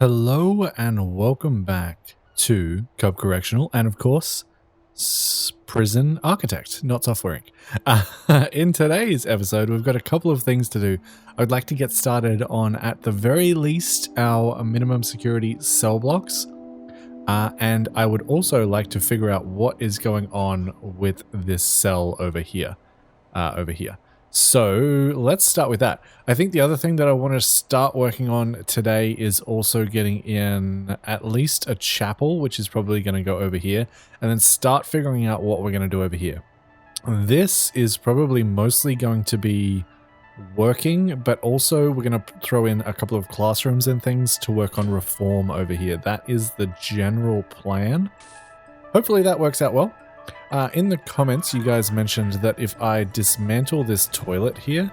Hello and welcome back to Cub Correctional and of course, Prison Architect, not Software Inc. In today's episode, we've got a couple of things to do. I'd like to get started on, at the very least, our minimum security cell blocks. And I would also like to figure out what is going on with this cell over here. So let's start with that. I think the other thing that I want to start working on today is also getting in at least a chapel, which is probably going to go over here, and then start figuring out what we're going to do over here. This is probably mostly going to be working, but also we're going to throw in a couple of classrooms and things to work on reform over here. That is the general plan. Hopefully that works out well. In the comments, you guys mentioned that if I dismantle this toilet here,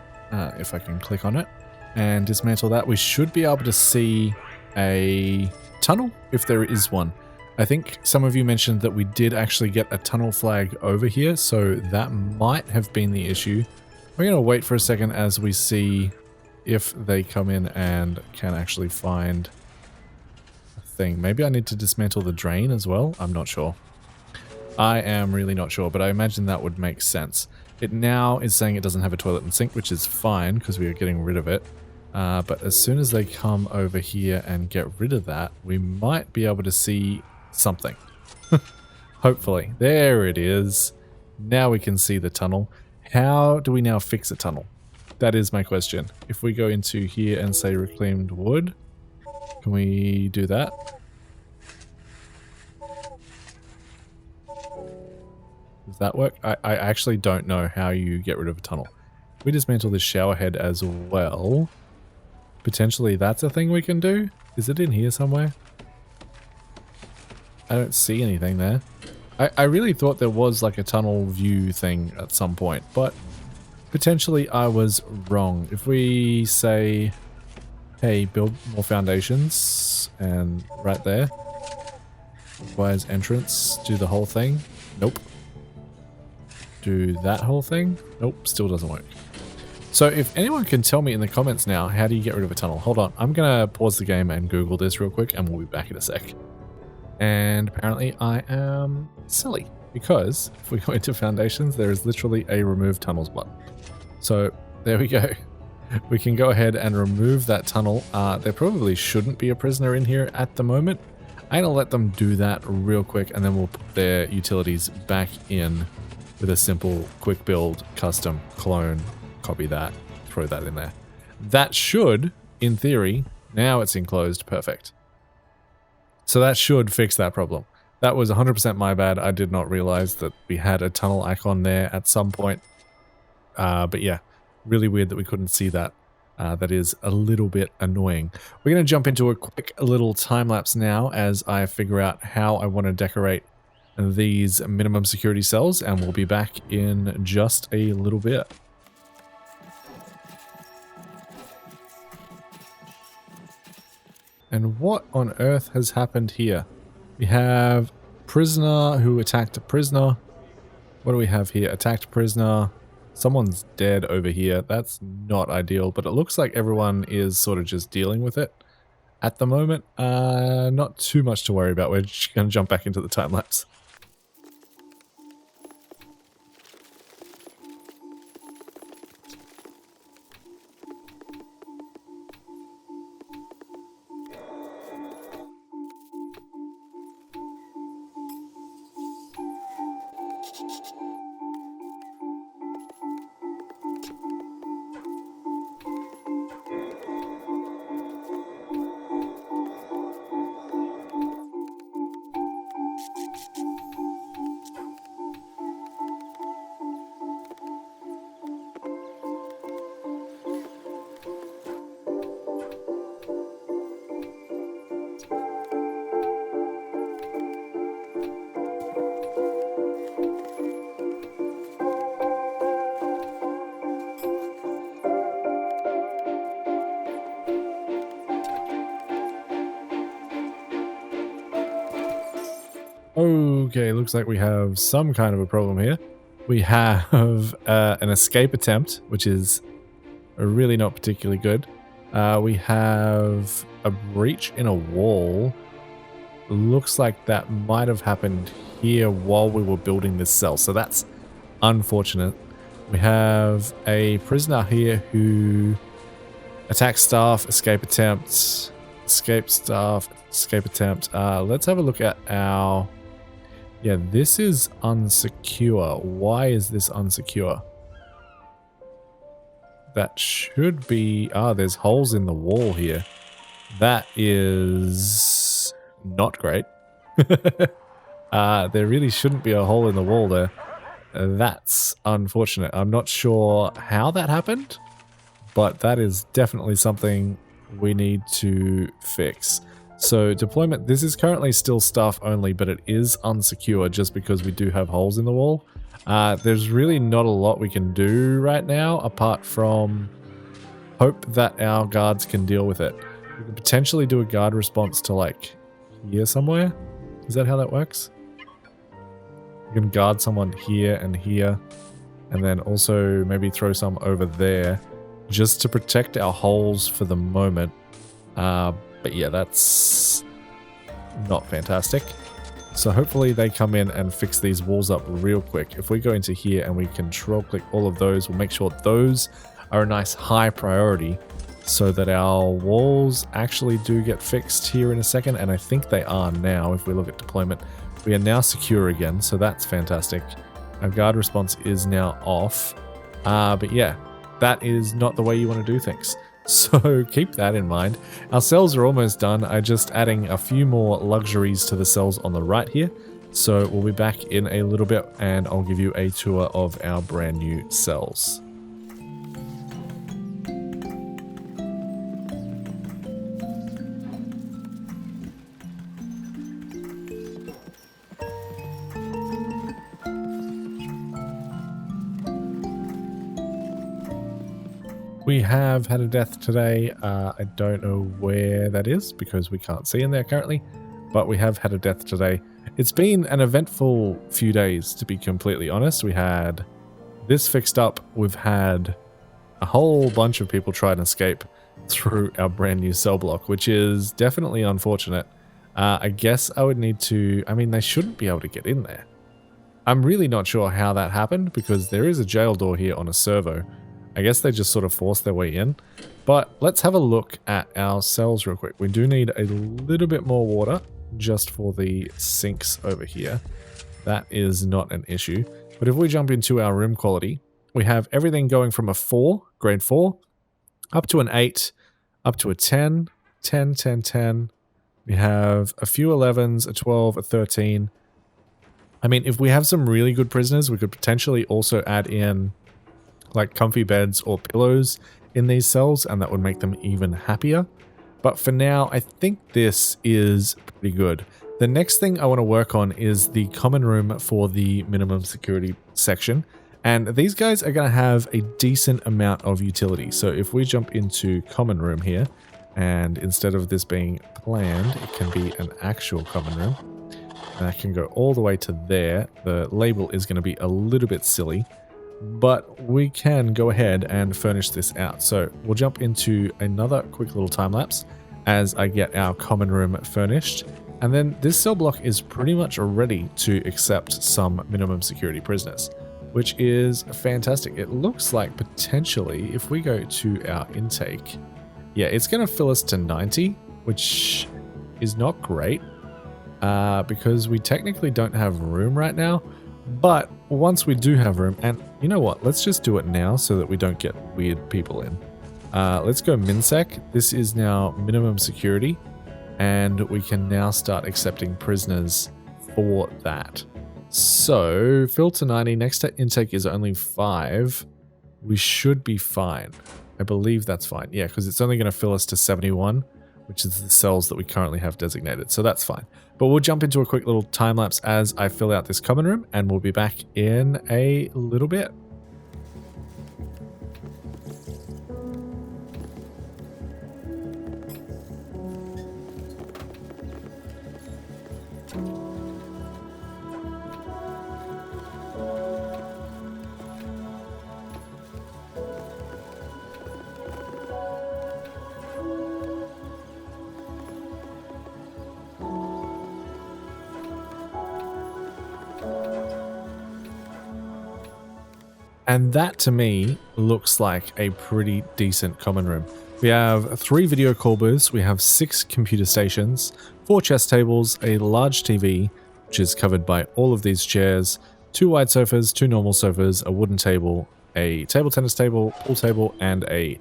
if I can click on it, and dismantle that, we should be able to see a tunnel, if there is one. I think some of you mentioned that we did actually get a tunnel flag over here, so that might have been the issue. We're going to wait for a second as we see if they come in and can actually find a thing. Maybe I need to dismantle the drain as well? I'm not sure. I am really not sure, but I imagine that would make sense. It now is saying it doesn't have a toilet and sink, which is fine because we are getting rid of it. But as soon as they come over here and get rid of that, we might be able to see something. Hopefully. There it is. Now we can see the tunnel. How do we now fix a tunnel? That is my question. If we go into here and say reclaimed wood, can we do that? Does that work? I actually don't know how you get rid of a tunnel. We dismantle this shower head as well. Potentially that's a thing we can do? Is it in here somewhere? I don't see anything there. I really thought there was like a tunnel view thing at some point, but potentially I was wrong. If we say, hey, build more foundations, and right there, requires entrance, do the whole thing. Nope. Do that whole thing? Nope, still doesn't work. So if anyone can tell me in the comments now, how do you get rid of a tunnel? Hold on, I'm gonna pause the game and Google this real quick and we'll be back in a sec. And apparently I am silly, because if we go into foundations, there is literally a remove tunnels button. So there we go. We can go ahead and remove that tunnel. There probably shouldn't be a prisoner in here at the moment. I'm gonna let them do that real quick and then we'll put their utilities back in with a simple quick build, custom, clone, copy that, throw that in there. That should, in theory, now it's enclosed, perfect. So that should fix that problem. That was 100% my bad. I did not realize that we had a tunnel icon there at some point. But yeah, really weird that we couldn't see that. That is a little bit annoying. We're going to jump into a quick little time lapse now as I figure out how I want to decorate these minimum security cells, and we'll be back in just a little bit. And what on earth has happened here? We have prisoner who attacked a prisoner. What do we have here? Attacked prisoner. Someone's dead over here. That's not ideal, but it looks like everyone is sort of just dealing with it at the moment. Not too much to worry about. We're just going to jump back into the time lapse. Okay, looks like we have some kind of a problem here. We have an escape attempt, which is really not particularly good. We have a breach in a wall. Looks like that might have happened here while we were building this cell. So that's unfortunate. We have a prisoner here who attacked staff, escape attempts, escape staff, escape attempt. Let's have a look at our... Yeah, this is unsecure. Why is this unsecure? That should be... there's holes in the wall here. That is not great. There really shouldn't be a hole in the wall there. That's unfortunate. I'm not sure how that happened, but that is definitely something we need to fix. So deployment, this is currently still staff only, but it is unsecure just because we do have holes in the wall. There's really not a lot we can do right now apart from hope that our guards can deal with it. We can potentially do a guard response to like here somewhere. Is that how that works? You can guard someone here, and then also maybe throw some over there just to protect our holes for the moment. But yeah, that's not fantastic. So hopefully they come in and fix these walls up real quick. If we go into here and we control click all of those, we'll make sure those are a nice high priority so that our walls actually do get fixed here in a second. And I think they are now. If we look at deployment, we are now secure again. So that's fantastic. Our guard response is now off. But yeah, that is not the way you want to do things. So keep that in mind. Our cells are almost done. I'm just adding a few more luxuries to the cells on the right here. So we'll be back in a little bit and I'll give you a tour of our brand new cells. We have had a death today. I don't know where that is because we can't see in there currently, but we have had a death today. It's been an eventful few days, to be completely honest. We had this fixed up. We've had a whole bunch of people try and escape through our brand new cell block, which is definitely unfortunate. I guess I would need to... I mean, they shouldn't be able to get in there. I'm really not sure how that happened because there is a jail door here on a servo. I guess they just sort of forced their way in. But let's have a look at our cells real quick. We do need a little bit more water just for the sinks over here. That is not an issue. But if we jump into our room quality, we have everything going from a 4, grade 4, up to an 8, up to a 10, 10, 10, 10. We have a few 11s, a 12, a 13. I mean, if we have some really good prisoners, we could potentially also add in like comfy beds or pillows in these cells, and that would make them even happier. But for now, I think this is pretty good. The next thing I want to work on is the common room for the minimum security section. And these guys are going to have a decent amount of utility. So if we jump into common room here, and instead of this being planned, it can be an actual common room. And I can go all the way to there. The label is going to be a little bit silly, but we can go ahead and furnish this out. So we'll jump into another quick little time lapse as I get our common room furnished. And then this cell block is pretty much ready to accept some minimum security prisoners, which is fantastic. It looks like potentially if we go to our intake, yeah, it's going to fill us to 90, which is not great because we technically don't have room right now. But once we do have room, and you know what, let's just do it now so that we don't get weird people in. Let's go minsec. This is now minimum security, and we can now start accepting prisoners for that. So fill to 90, next to intake is only 5. We should be fine. I believe that's fine. Yeah, because it's only going to fill us to 71, which is the cells that we currently have designated. So that's fine. But we'll jump into a quick little time lapse as I fill out this common room, and we'll be back in a little bit. And that to me looks like a pretty decent common room. We have 3 video call booths, we have 6 computer stations, 4 chess tables, a large TV, which is covered by all of these chairs, 2 wide sofas, 2 normal sofas, a wooden table, a table tennis table, pool table, and a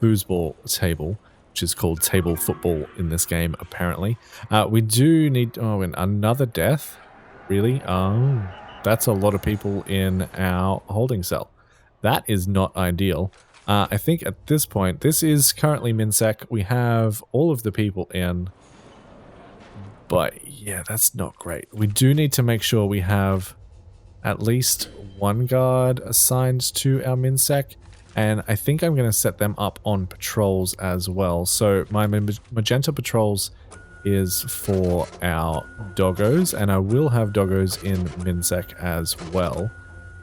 foosball table, which is called table football in this game, apparently. We do need... Oh, and another death? Really? Oh, that's a lot of people in our holding cell. That is not ideal. I think at this point, this is currently MinSec. We have all of the people in. But yeah, that's not great. We do need to make sure we have at least 1 guard assigned to our MinSec. And I think I'm going to set them up on patrols as well. So my magenta patrols is for our doggos, and I will have doggos in MinSec as well.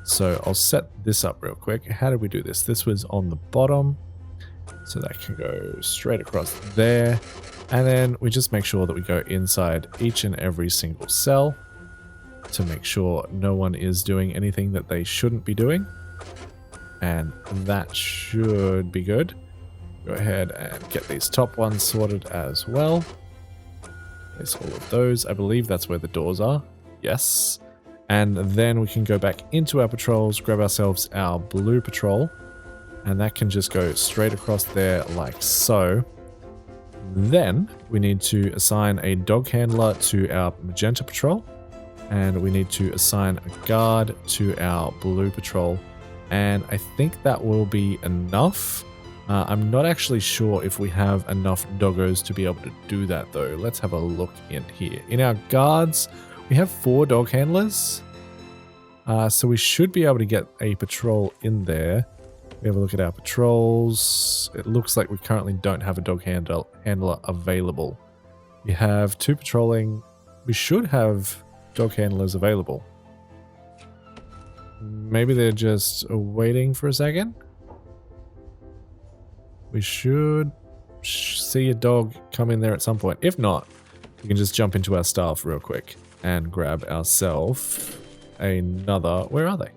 So I'll set this up real quick. How did we do this? This was on the bottom, so that can go straight across there. And then we just make sure that we go inside each and every single cell to make sure no one is doing anything that they shouldn't be doing. And that should be good. Go ahead and get these top ones sorted as well. Place all of those. I believe that's where the doors are. Yes. And then we can go back into our patrols, grab ourselves our blue patrol, and that can just go straight across there like so. Then we need to assign a dog handler to our magenta patrol, and we need to assign a guard to our blue patrol. And I think that will be enough. I'm not actually sure if we have enough doggos to be able to do that though. Let's have a look in here. In our guards, we have 4 dog handlers. So we should be able to get a patrol in there. We have a look at our patrols. It looks like we currently don't have a dog handler available. We have 2 patrolling. We should have dog handlers available. Maybe they're just waiting for a second. We should see a dog come in there at some point. If not, we can just jump into our staff real quick and grab ourselves another... Where are they?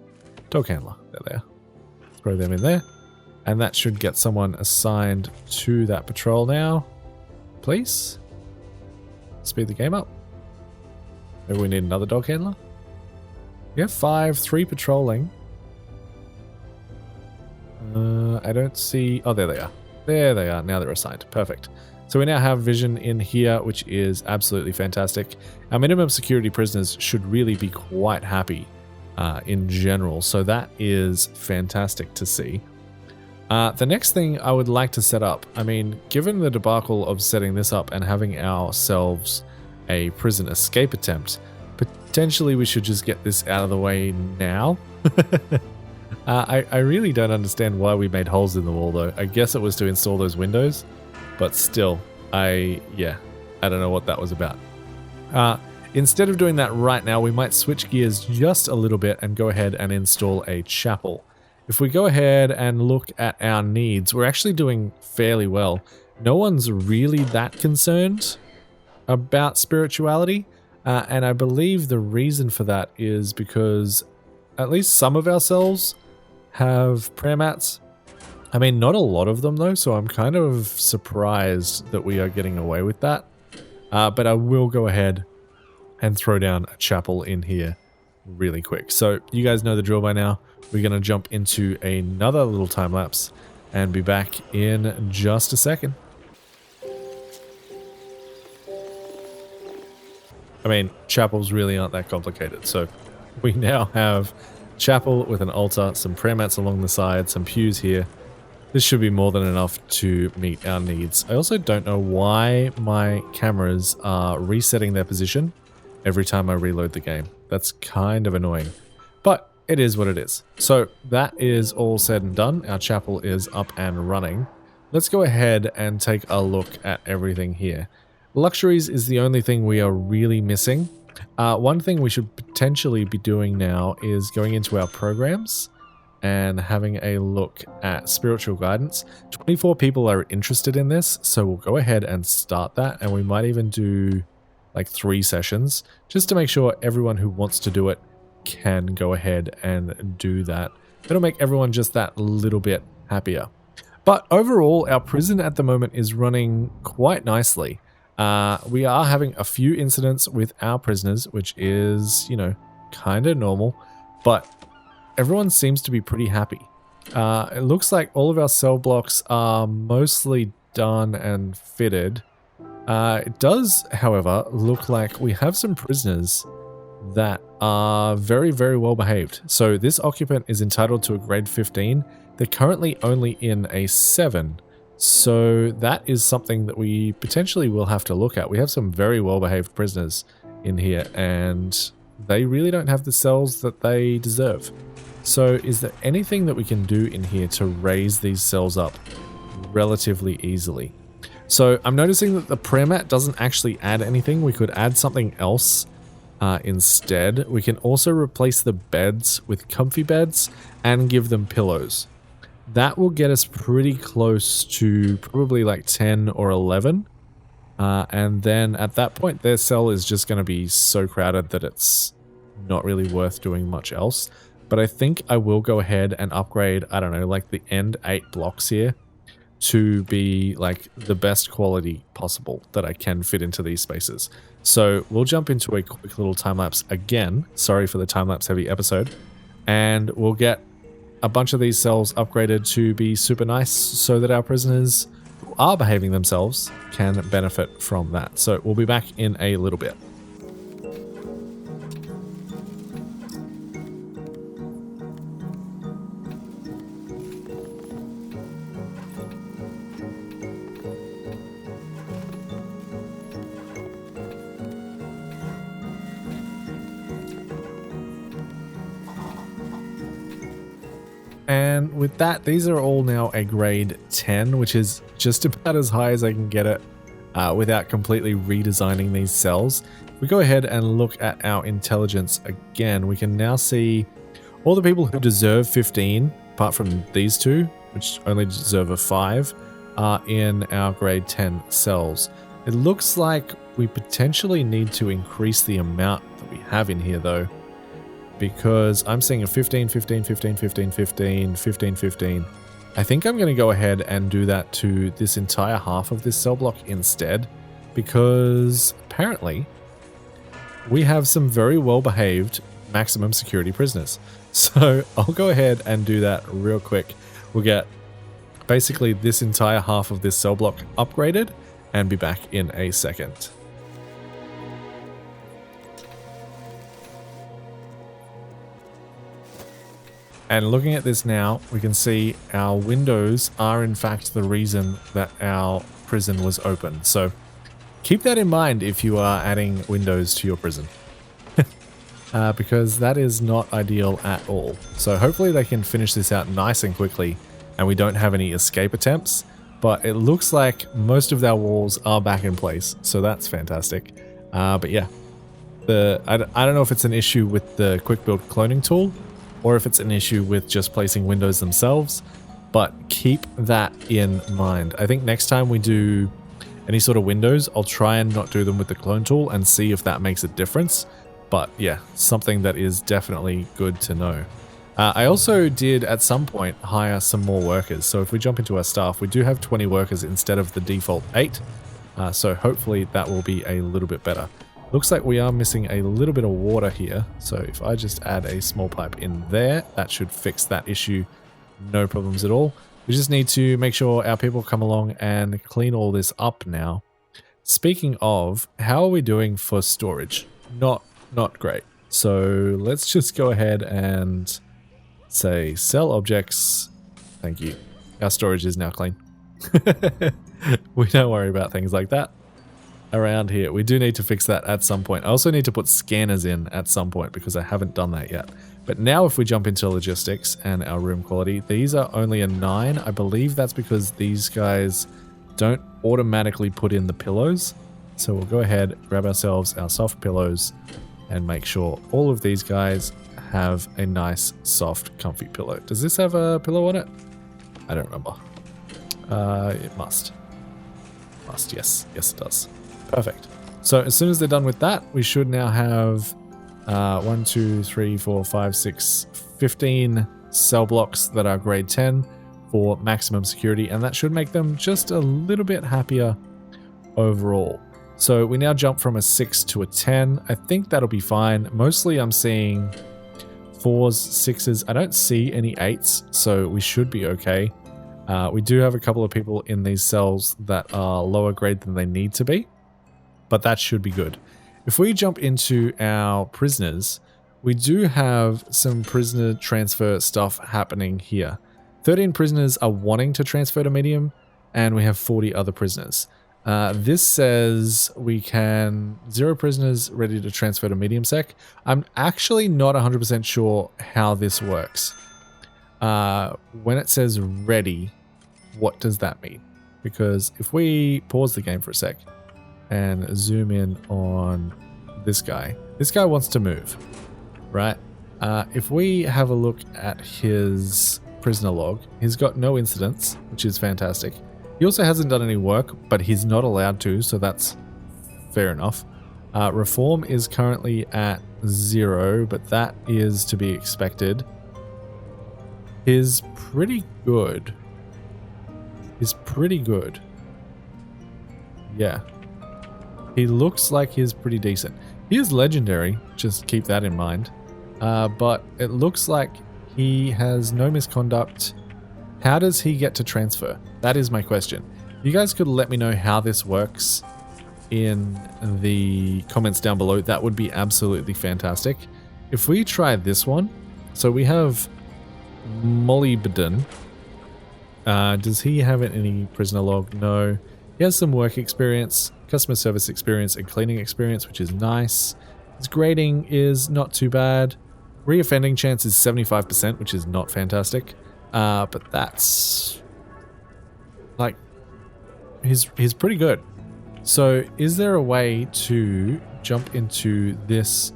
Dog handler. There they are. Throw them in there. And that should get someone assigned to that patrol now. Please. Speed the game up. Maybe we need another dog handler. We have 5, 3 patrolling. I don't see... Oh, there they are. There they are. Now they're assigned. Perfect. So we now have vision in here, which is absolutely fantastic. Our minimum security prisoners should really be quite happy in general. So that is fantastic to see. The next thing I would like to set up, I mean, given the debacle of setting this up and having ourselves a prison escape attempt, potentially we should just get this out of the way now. I really don't understand why we made holes in the wall though. I guess it was to install those windows, but still, I don't know what that was about. Instead of doing that right now, we might switch gears just a little bit and go ahead and install a chapel. If we go ahead and look at our needs, we're actually doing fairly well. No one's really that concerned about spirituality, and I believe the reason for that is because at least some of ourselves have prayer mats. I mean, not a lot of them though, so I'm kind of surprised that we are getting away with that. But I will go ahead and throw down a chapel in here really quick. So you guys know the drill by now. We're going to jump into another little time lapse and be back in just a second. I mean, chapels really aren't that complicated. So we now have chapel with an altar, some prayer mats along the side, some pews here. This should be more than enough to meet our needs. I also don't know why my cameras are resetting their position every time I reload the game. That's kind of annoying, but it is what it is. So that is all said and done. Our chapel is up and running. Let's go ahead and take a look at everything here. Luxuries is the only thing we are really missing. One thing we should potentially be doing now is going into our programs and having a look at spiritual guidance. 24 people are interested in this, so we'll go ahead and start that, and we might even do like 3 sessions just to make sure everyone who wants to do it can go ahead and do that. it'll make everyone just that little bit happier. But overall, our prison at the moment is running quite nicely. We are having a few incidents with our prisoners, which is, you know, kind of normal, but everyone seems to be pretty happy. It looks like all of our cell blocks are mostly done and fitted. It does, however, look like we have some prisoners that are very, very well behaved. So this occupant is entitled to a grade 15. They're currently only in a 7. So that is something that we potentially will have to look at. We have some very well behaved prisoners in here and they really don't have the cells that they deserve. So is there anything that we can do in here to raise these cells up relatively easily? So I'm noticing that the prayer mat doesn't actually add anything. We could add something else instead. We can also replace the beds with comfy beds and give them pillows. That will get us pretty close to probably like 10 or 11. And then at that point, their cell is just going to be so crowded that it's not really worth doing much else. But I think I will go ahead and upgrade, I don't know, like the end 8 blocks here to be like the best quality possible that I can fit into these spaces. So we'll jump into a quick little time lapse again. Sorry for the time lapse heavy episode. And we'll get a bunch of these cells upgraded to be super nice so that our prisoners who are behaving themselves can benefit from that. So we'll be back in a little bit. And with that, these are all now a grade 10, which is just about as high as I can get it without completely redesigning these cells. If we go ahead and look at our intelligence again, we can now see all the people who deserve 15, apart from these two, which only deserve a 5, are in our grade 10 cells. It looks like we potentially need to increase the amount that we have in here though, because I'm seeing a 15, 15, 15, 15, 15, 15, 15. I think I'm going to go ahead and do that to this entire half of this cell block instead, because apparently we have some very well behaved maximum security prisoners. So I'll go ahead and do that real quick. We'll get basically this entire half of this cell block upgraded and be back in a second. And looking at this now, we can see our windows are in fact the reason that our prison was open. So keep that in mind if you are adding windows to your prison. Because that is not ideal at all. So hopefully they can finish this out nice and quickly and we don't have any escape attempts. But it looks like most of our walls are back in place. So that's fantastic. But yeah, I don't know if it's an issue with the quick build cloning tool, or if it's an issue with just placing windows themselves, but keep that in mind. I think next time we do any sort of windows, I'll try and not do them with the clone tool and see if that makes a difference. But yeah, something that is definitely good to know. I also did at some point hire some more workers. So if we jump into our staff, we do have 20 workers instead of the default 8. So hopefully that will be a little bit better. Looks like we are missing a little bit of water here. So if I just add a small pipe in there, that should fix that issue. No problems at all. We just need to make sure our people come along and clean all this up now. Speaking of, how are we doing for storage? Not great. So let's just go ahead and say sell objects. Thank you. Our storage is now clean. We don't worry about things like that around here. We do need to fix that at some point. I also need to put scanners in at some point because I haven't done that yet. But now if we jump into logistics and our room quality, these are only a 9. I believe that's because these guys don't automatically put in the pillows. So we'll go ahead, grab ourselves our soft pillows and make sure all of these guys have a nice, soft, comfy pillow. Does this have a pillow on it? I don't remember. It must. Yes. Yes, it does. Perfect. So as soon as they're done with that, we should now have 1, 2, 3, 4, 5, 6, 15 cell blocks that are grade 10 for maximum security, and that should make them just a little bit happier overall. So we now jump from a 6 to a 10. I think that'll be fine. Mostly I'm seeing 4s, 6s. I don't see any 8s, so we should be okay. We do have a couple of people in these cells that are lower grade than they need to be, but that should be good. If we jump into our prisoners, we do have some prisoner transfer stuff happening here. 13 prisoners are wanting to transfer to medium, and we have 40 other prisoners. This says we can 0 prisoners ready to transfer to medium sec. I'm actually not 100% sure how this works. When it says ready, what does that mean? Because if we pause the game for a sec and zoom in on this guy wants to move, right? If we have a look at his prisoner log, he's got no incidents, which is fantastic. He also hasn't done any work, but he's not allowed to, so that's fair enough. Reform is currently at 0, but that is to be expected. Is pretty good. Yeah. He looks like he's pretty decent. He is legendary, just keep that in mind. But it looks like he has no misconduct. How does he get to transfer? That is my question. You guys could let me know how this works in the comments down below. That would be absolutely fantastic. If we try this one, so we have Molybden. Does he have any prisoner log? No. He has some work experience, customer service experience, and cleaning experience, which is nice. His grading is not too bad. Reoffending chance is 75%, which is not fantastic. But that's like he's pretty good. So is there a way to jump into this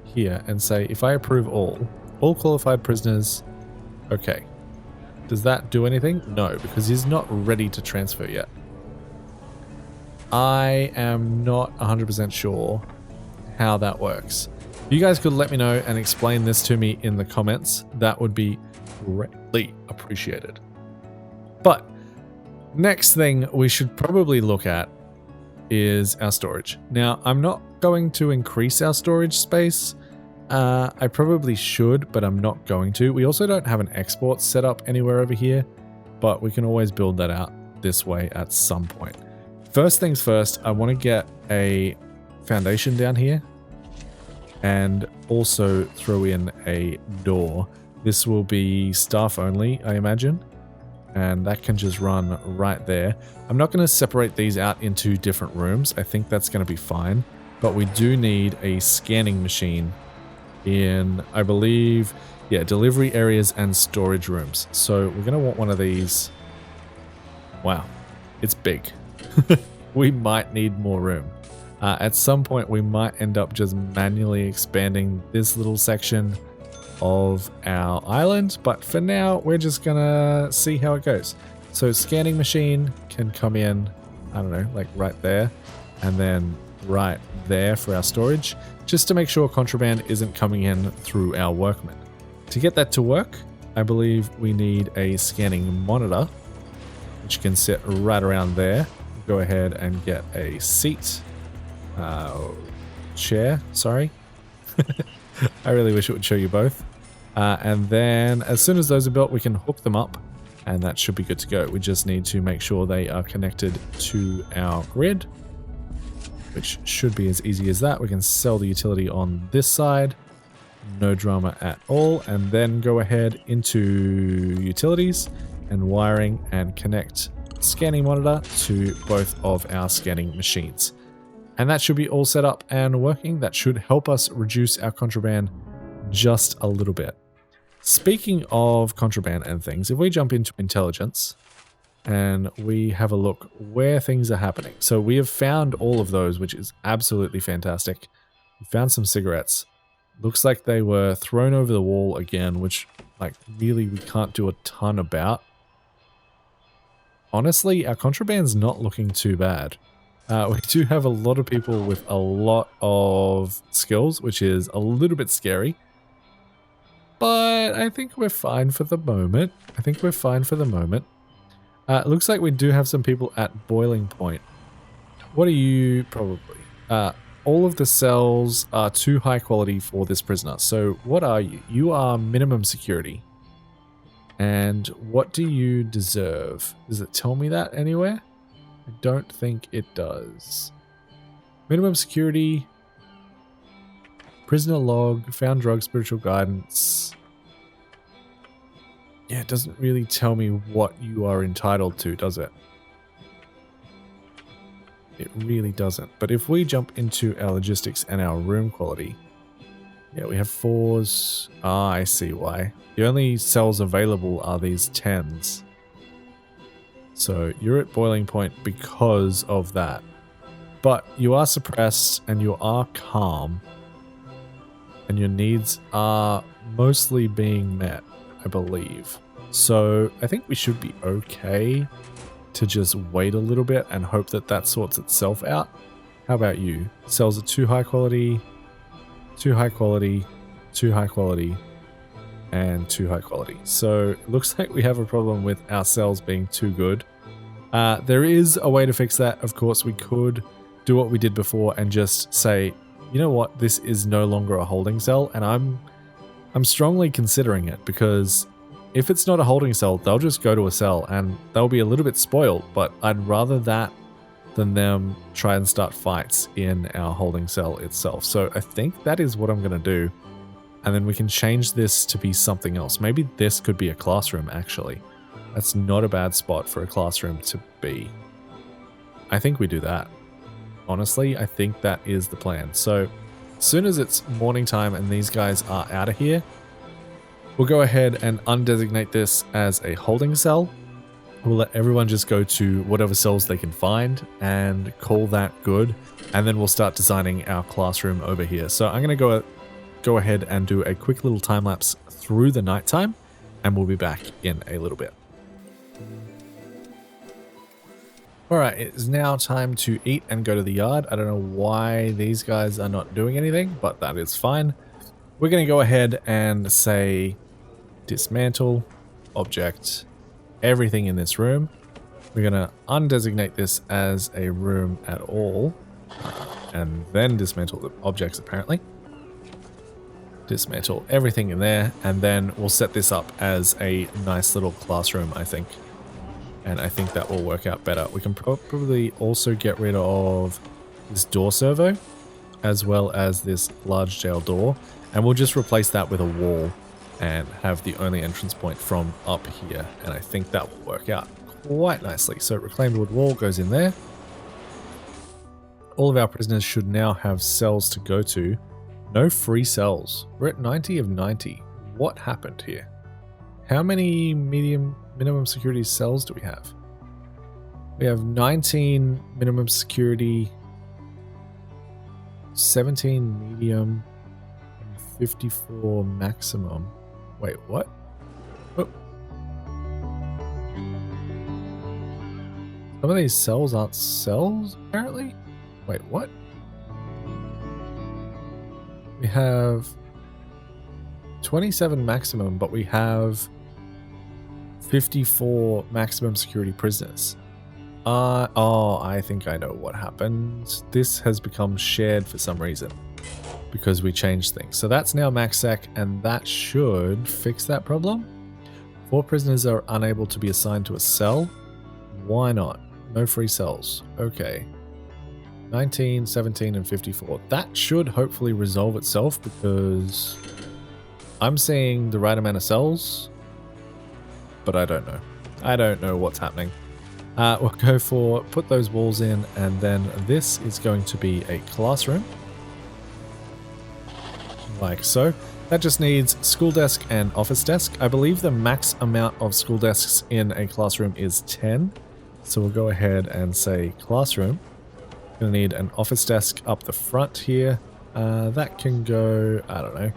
here and say, if I approve all qualified prisoners, okay. Does that do anything? No, because he's not ready to transfer yet. I am not 100% sure how that works. If you guys could let me know and explain this to me in the comments, that would be greatly appreciated. But next thing we should probably look at is our storage. Now, I'm not going to increase our storage space. I probably should, but I'm not going to. We also don't have an export set up anywhere over here, but we can always build that out this way at some point. First things first, I want to get a foundation down here and also throw in a door. This will be staff only, I imagine, and that can just run right there. I'm not going to separate these out into different rooms. I think that's going to be fine, but we do need a scanning machine in, I believe, yeah, delivery areas and storage rooms. So we're going to want one of these. Wow, it's big. We might need more room. At some point, we might end up just manually expanding this little section of our island, but for now, we're just gonna see how it goes. So scanning machine can come in, I don't know, like right there, and then right there for our storage, just to make sure contraband isn't coming in through our workmen. To get that to work, I believe we need a scanning monitor, which can sit right around there. Go ahead and get a seat. Chair, sorry. I really wish it would show you both. And then as soon as those are built, we can hook them up, and that should be good to go. We just need to make sure they are connected to our grid, which should be as easy as that. We can sell the utility on this side, no drama at all, and then go ahead into utilities and wiring and connect scanning monitor to both of our scanning machines. And that should be all set up and working. That should help us reduce our contraband just a little bit. Speaking of contraband and things, if we jump into intelligence and we have a look where things are happening. So we have found all of those, which is absolutely fantastic. We found some cigarettes. Looks like they were thrown over the wall again, which like really we can't do a ton about. Honestly, our contraband's not looking too bad. We do have a lot of people with a lot of skills, which is a little bit scary. but I think we're fine for the moment. It looks like we do have some people at boiling point. What are you? Probably. All of the cells are too high quality for this prisoner. So what are you? You are minimum security. And what do you deserve? Does it tell me that anywhere? I don't think it does. Minimum security, prisoner log, found drug, spiritual guidance. Yeah, it doesn't really tell me what you are entitled to, does it? It really doesn't. But if we jump into our logistics and our room quality, yeah, we have 4s. Ah, I see why. The only cells available are these 10s. So you're at boiling point because of that. But you are suppressed and you are calm. And your needs are mostly being met, I believe. So I think we should be okay to just wait a little bit and hope that that sorts itself out. How about you? Cells are too high quality, too high quality, too high quality, and too high quality. So it looks like we have a problem with our cells being too good. There is a way to fix that. Of course, we could do what we did before and just say, you know what, this is no longer a holding cell, and I'm strongly considering it, because if it's not a holding cell, they'll just go to a cell and they'll be a little bit spoiled, but I'd rather that than them try and start fights in our holding cell itself. So I think that is what I'm going to do. And then we can change this to be something else. Maybe this could be a classroom, actually. That's not a bad spot for a classroom to be. I think we do that. Honestly, I think that is the plan. So as soon as it's morning time and these guys are out of here, we'll go ahead and undesignate this as a holding cell. We'll let everyone just go to whatever cells they can find and call that good. And then we'll start designing our classroom over here. So I'm going to go ahead and do a quick little time lapse through the nighttime, and we'll be back in a little bit. Alright, it is now time to eat and go to the yard. I don't know why these guys are not doing anything, but that is fine. We're going to go ahead and say dismantle, object, everything in this room. We're going to undesignate this as a room at all, and then dismantle the objects apparently. Dismantle everything in there, and then we'll set this up as a nice little classroom, I think. And I think that will work out better. We can probably also get rid of this door servo, as well as this large jail door. And we'll just replace that with a wall and have the only entrance point from up here. And I think that will work out quite nicely. So reclaimed wood wall goes in there. All of our prisoners should now have cells to go to. No free cells. We're at 90 of 90. What happened here? How many minimum security cells do we have? We have 19 minimum security, 17 medium, and 54 maximum. Wait, what? Oh. Some of these cells aren't cells, apparently? Wait, what? We have 27 maximum, but we have 54 maximum security prisoners. Oh, I think I know what happened. This has become shared for some reason because we changed things. So that's now max sec, and that should fix that problem. 4 prisoners are unable to be assigned to a cell. Why not? No free cells. Okay. 19, 17, and 54. That should hopefully resolve itself because I'm seeing the right amount of cells, but I don't know. I don't know what's happening. We'll go for put those walls in, and then this is going to be a classroom. Like so. That just needs school desk and office desk. I believe the max amount of school desks in a classroom is 10. So we'll go ahead and say classroom. Gonna need an office desk up the front here. That can go, I don't know.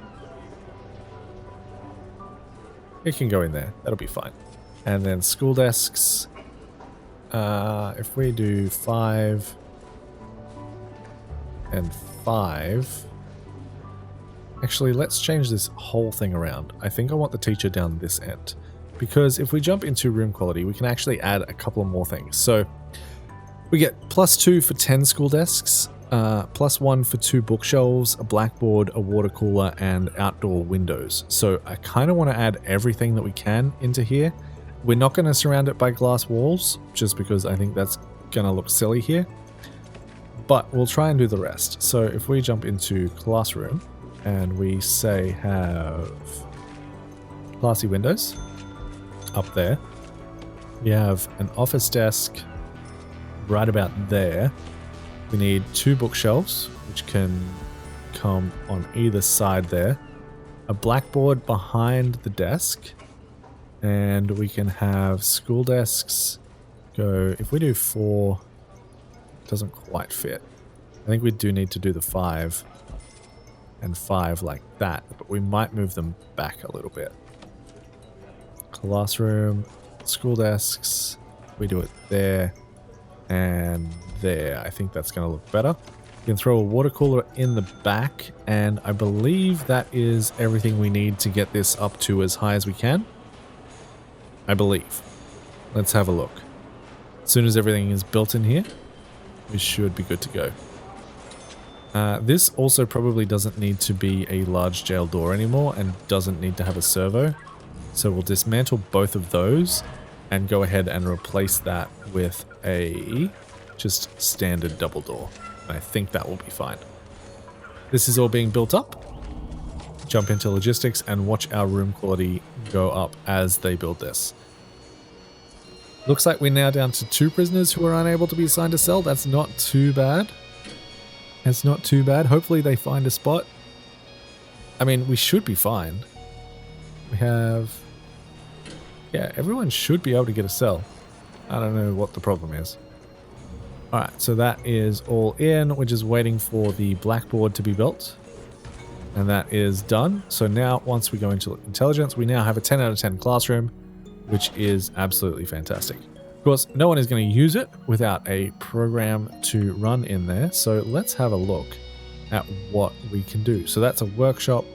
It can go in there. That'll be fine. And then school desks. If we do 5 and 5, Actually, let's change this whole thing around. I think I want the teacher down this end. Because if we jump into room quality, we can actually add a couple more things. So we get +2 for 10 school desks, +1 for 2 bookshelves, a blackboard, a water cooler, and outdoor windows. So I kind of want to add everything that we can into here. We're not going to surround it by glass walls, just because I think that's going to look silly here. But we'll try and do the rest. So if we jump into classroom and we say have classy windows up there, we have an office desk right about there. We need 2 bookshelves, which can come on either side there, a blackboard behind the desk, and we can have school desks go, if we do 4, it doesn't quite fit. I think we do need to do the 5 and 5 like that, but we might move them back a little bit. Classroom, school desks, we do it there and there. I think that's going to look better. You can throw a water cooler in the back, and I believe that is everything we need to get this up to as high as we can. I believe. Let's have a look. As soon as everything is built in here, we should be good to go. This also probably doesn't need to be a large jail door anymore and doesn't need to have a servo. So we'll dismantle both of those and go ahead and replace that with a just standard double door. And I think that will be fine. This is all being built up. Jump into logistics and watch our room quality go up as they build this. Looks like we're now down to 2 prisoners who are unable to be assigned a cell. That's not too bad. That's not too bad. Hopefully they find a spot. I mean, we should be fine. We have... yeah, everyone should be able to get a cell. I don't know what the problem is. Alright, so that is all in. We're just waiting for the blackboard to be built. And that is done. So now, once we go into intelligence, we now have a 10 out of 10 classroom, which is absolutely fantastic. Of course, no one is going to use it without a program to run in there. So let's have a look at what we can do. So that's a workshop,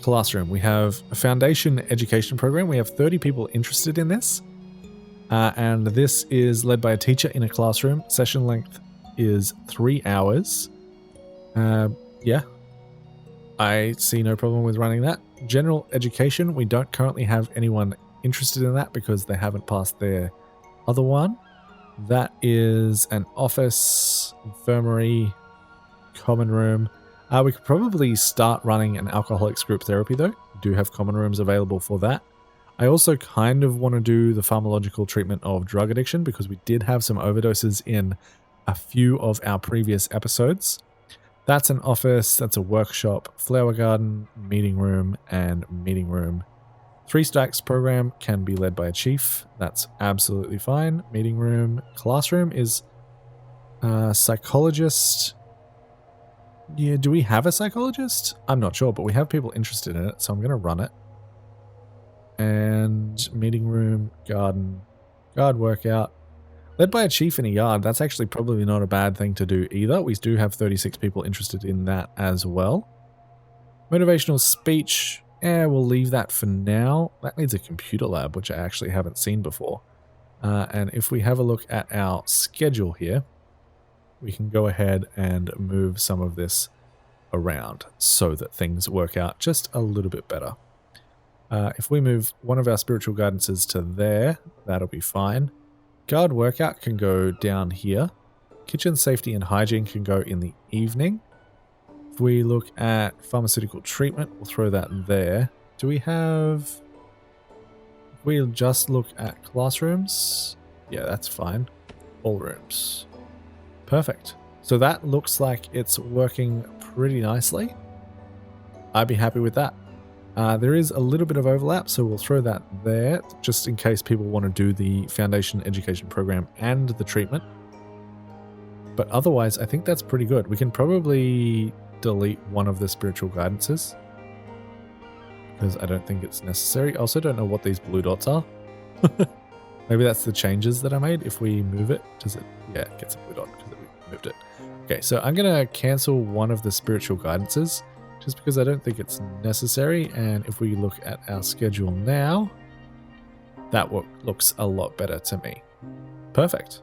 classroom. We have a foundation education program. We have 30 people interested in this. And this is led by a teacher in a classroom. Session length is 3 hours. Yeah. I see no problem with running that. General education, we don't currently have anyone interested in that because they haven't passed their other one. That is an office, infirmary, common room. We could probably start running an alcoholics group therapy though. We do have common rooms available for that. I also kind of want to do the pharmacological treatment of drug addiction because we did have some overdoses in a few of our previous episodes. That's an office, that's a workshop, flower garden, meeting room, and meeting room. 3 stacks program can be led by a chief. That's absolutely fine. Meeting room. Classroom is psychologist. Yeah, do we have a psychologist? I'm not sure, but we have people interested in it, so I'm going to run it. And meeting room, garden, guard workout. Led by a chief in a yard, that's actually probably not a bad thing to do either. We do have 36 people interested in that as well. Motivational speech, we'll leave that for now. That needs a computer lab, which I actually haven't seen before. And if we have a look at our schedule here, we can go ahead and move some of this around so that things work out just a little bit better. If we move one of our spiritual guidances to there, that'll be fine. Guard workout can go down here. Kitchen safety and hygiene can go in the evening. If we look at pharmaceutical treatment, we'll throw that there. Do we have... if we just look at classrooms, yeah, that's fine. All rooms. Perfect. So that looks like it's working pretty nicely. I'd be happy with that. There is a little bit of overlap, so we'll throw that there, just in case people want to do the foundation education program and the treatment. But otherwise, I think that's pretty good. We can probably delete one of the spiritual guidances, because I don't think it's necessary. I also don't know what these blue dots are. Maybe that's the changes that I made. If we move it, does it? Yeah, it gets a blue dot because we moved it. Okay, so I'm going to cancel one of the spiritual guidances, just because I don't think it's necessary. And if we look at our schedule now, that looks a lot better to me. Perfect.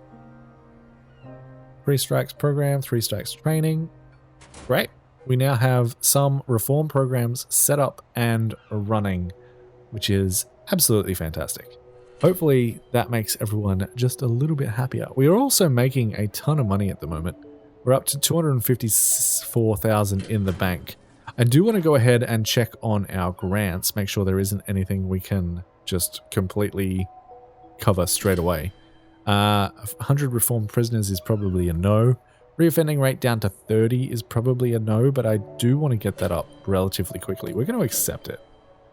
3 strikes program, 3 strikes training. Great. We now have some reform programs set up and running, which is absolutely fantastic. Hopefully that makes everyone just a little bit happier. We are also making a ton of money at the moment. We're up to 254,000 in the bank. I do want to go ahead and check on our grants, make sure there isn't anything we can just completely cover straight away. 100 reformed prisoners is probably a no. Reoffending rate down to 30 is probably a no, but I do want to get that up relatively quickly. We're going to accept it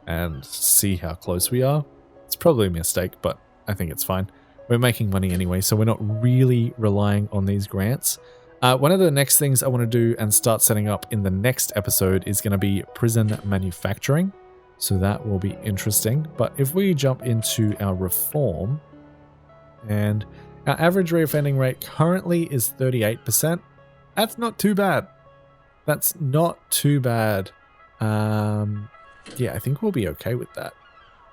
and see how close we are. It's probably a mistake, but I think it's fine. We're making money anyway, so we're not really relying on these grants. One of the next things I want to do and start setting up in the next episode is going to be prison manufacturing. So that will be interesting. But if we jump into our reform, and our average reoffending rate currently is 38%. That's not too bad. That's not too bad. Yeah, I think we'll be okay with that.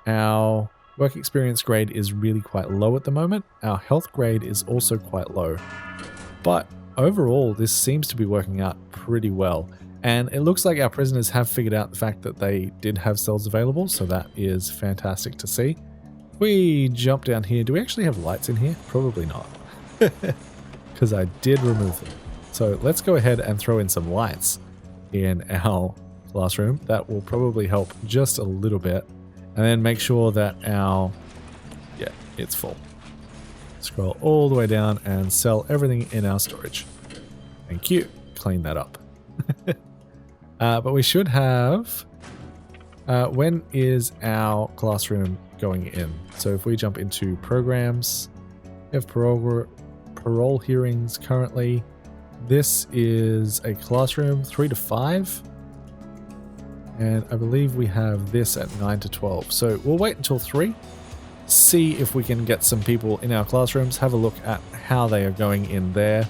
Our work experience grade is really quite low at the moment. Our health grade is also quite low. But overall, this seems to be working out pretty well. And it looks like our prisoners have figured out the fact that they did have cells available, so that is fantastic to see. If we jump down here, do we actually have lights in here? Probably not, because I did remove them. So let's go ahead and throw in some lights in our classroom. That will probably help just a little bit. And then make sure that it's full. Scroll all the way down and sell everything in our storage. Thank you. Clean that up. But we should have... when is our classroom going in? So if we jump into programs, we have parole hearings currently. This is a classroom 3 to 5. And I believe we have this at 9 to 12. So we'll wait until 3. See if we can get some people in our classrooms. Have a look at how they are going in there.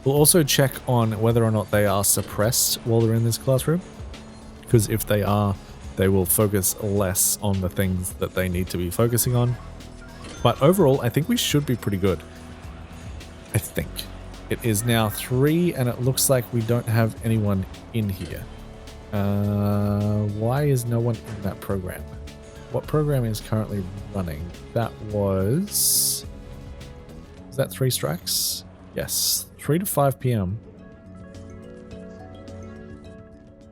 We'll also check on whether or not they are suppressed while they're in this classroom. Because if they are, they will focus less on the things that they need to be focusing on. But overall, I think we should be pretty good. I think. It is now 3 and it looks like we don't have anyone in here. Why is no one in that program? What program is currently running? That was... Is that 3 strikes? Yes. 3 to 5 p.m.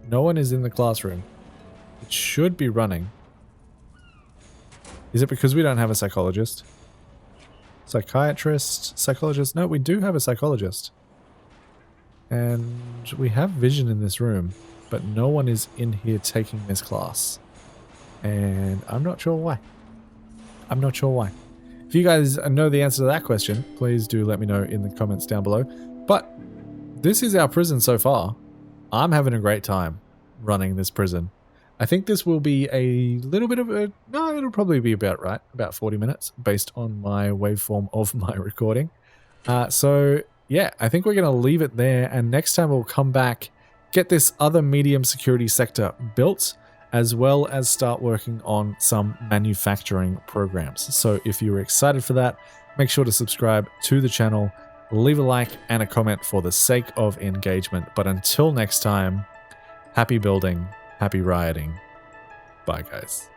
No one is in the classroom. It should be running. Is it because we don't have a psychologist? Psychiatrist? Psychologist? No, we do have a psychologist. And we have vision in this room, but no one is in here taking this class. And I'm not sure why. I'm not sure why. If you guys know the answer to that question, please do let me know in the comments down below. But this is our prison so far. I'm having a great time running this prison. I think this will be a little bit of a... No, it'll probably be about right. About 40 minutes based on my waveform of my recording. So, yeah, I think we're going to leave it there. And next time we'll come back, get this other medium security sector built, as well as start working on some manufacturing programs. So if you're excited for that, make sure to subscribe to the channel, leave a like and a comment for the sake of engagement. But until next time, happy building, happy rioting. Bye, guys.